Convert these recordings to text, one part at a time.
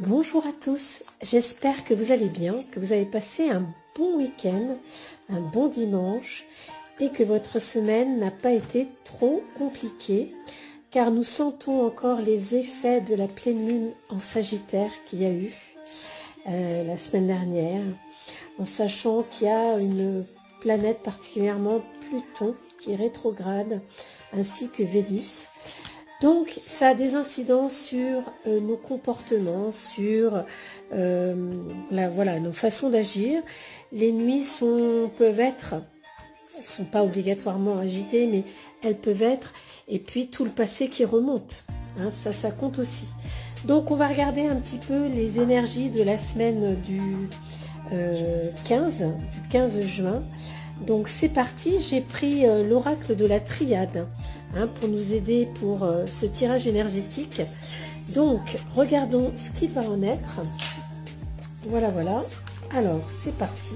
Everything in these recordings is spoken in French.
Bonjour à tous, j'espère que vous allez bien, que vous avez passé un bon week-end, un bon dimanche et que votre semaine n'a pas été trop compliquée car nous sentons encore les effets de la pleine lune en Sagittaire qu'il y a eu la semaine dernière, en sachant qu'il y a une planète particulièrement Pluton qui est rétrograde ainsi que Vénus. Donc, ça a des incidences sur nos comportements, sur nos façons d'agir. Les nuits peuvent être, elles ne sont pas obligatoirement agitées, mais elles peuvent être, et puis tout le passé qui remonte, hein, ça compte aussi. Donc, on va regarder un petit peu les énergies de la semaine du 15 juin. Donc c'est parti, j'ai pris l'oracle de la triade pour nous aider pour ce tirage énergétique. Donc regardons ce qui va en être. Voilà. Alors c'est parti.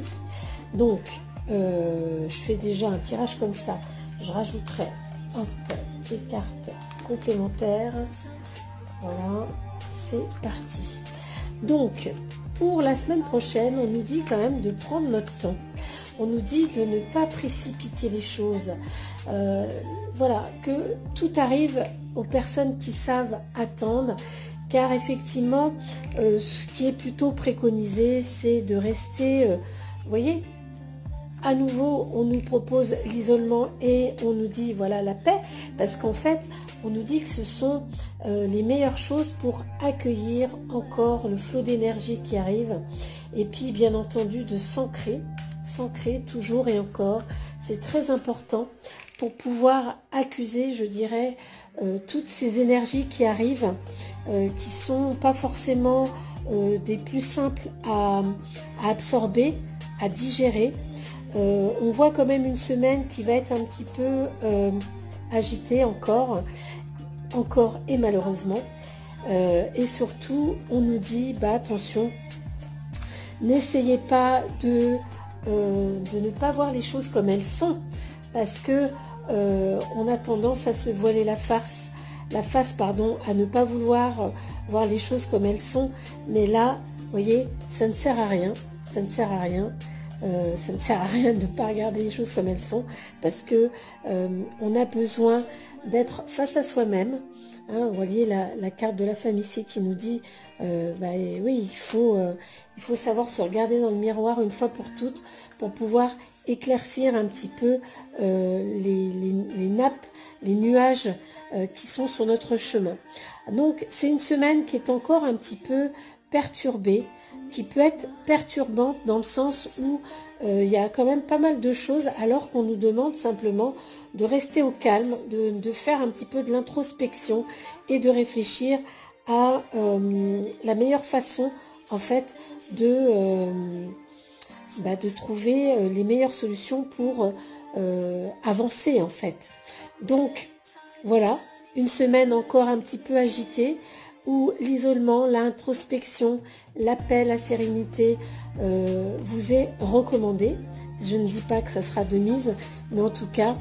Donc je fais déjà un tirage comme ça. Je rajouterai des cartes complémentaires. Voilà, c'est parti. Donc pour la semaine prochaine, on nous dit quand même de prendre notre temps. On nous dit de ne pas précipiter les choses. Voilà, que tout arrive aux personnes qui savent attendre. Car effectivement, ce qui est plutôt préconisé, c'est de rester, vous voyez, à nouveau, on nous propose l'isolement et on nous dit, voilà, la paix. Parce qu'en fait, on nous dit que ce sont les meilleures choses pour accueillir encore le flot d'énergie qui arrive. Et puis, bien entendu, de s'ancrer toujours et encore. C'est très important pour pouvoir accuser, je dirais, toutes ces énergies qui arrivent, qui sont pas forcément des plus simples à absorber, à digérer. On voit quand même une semaine qui va être un petit peu agitée encore et malheureusement. Et surtout, on nous dit, attention, n'essayez pas de ne pas voir les choses comme elles sont, parce que on a tendance à se voiler la face, à ne pas vouloir voir les choses comme elles sont. Mais là, vous voyez, ça ne sert à rien, ça ne sert à rien de ne pas regarder les choses comme elles sont, parce que on a besoin d'être face à soi-même. Vous voyez la carte de la femme ici qui nous dit oui, il faut savoir se regarder dans le miroir une fois pour toutes pour pouvoir éclaircir un petit peu les nappes, les nuages qui sont sur notre chemin. Donc c'est une semaine qui est encore un petit peu perturbée, qui peut être perturbante dans le sens où il y a quand même pas mal de choses, alors qu'on nous demande simplement de rester au calme, de faire un petit peu de l'introspection et de réfléchir à la meilleure façon en fait de trouver les meilleures solutions pour avancer en fait. Donc voilà, une semaine encore un petit peu agitée, où l'isolement, l'introspection, l'appel à sérénité vous est recommandé. Je ne dis pas que ça sera de mise, mais en tout cas,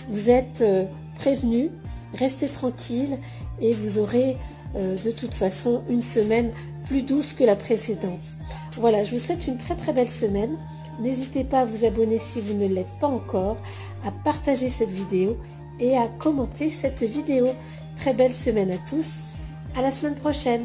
vous êtes prévenus, restez tranquille et vous aurez de toute façon une semaine plus douce que la précédente. Voilà, je vous souhaite une très très belle semaine. N'hésitez pas à vous abonner si vous ne l'êtes pas encore, à partager cette vidéo et à commenter cette vidéo. Très belle semaine à tous, à la semaine prochaine.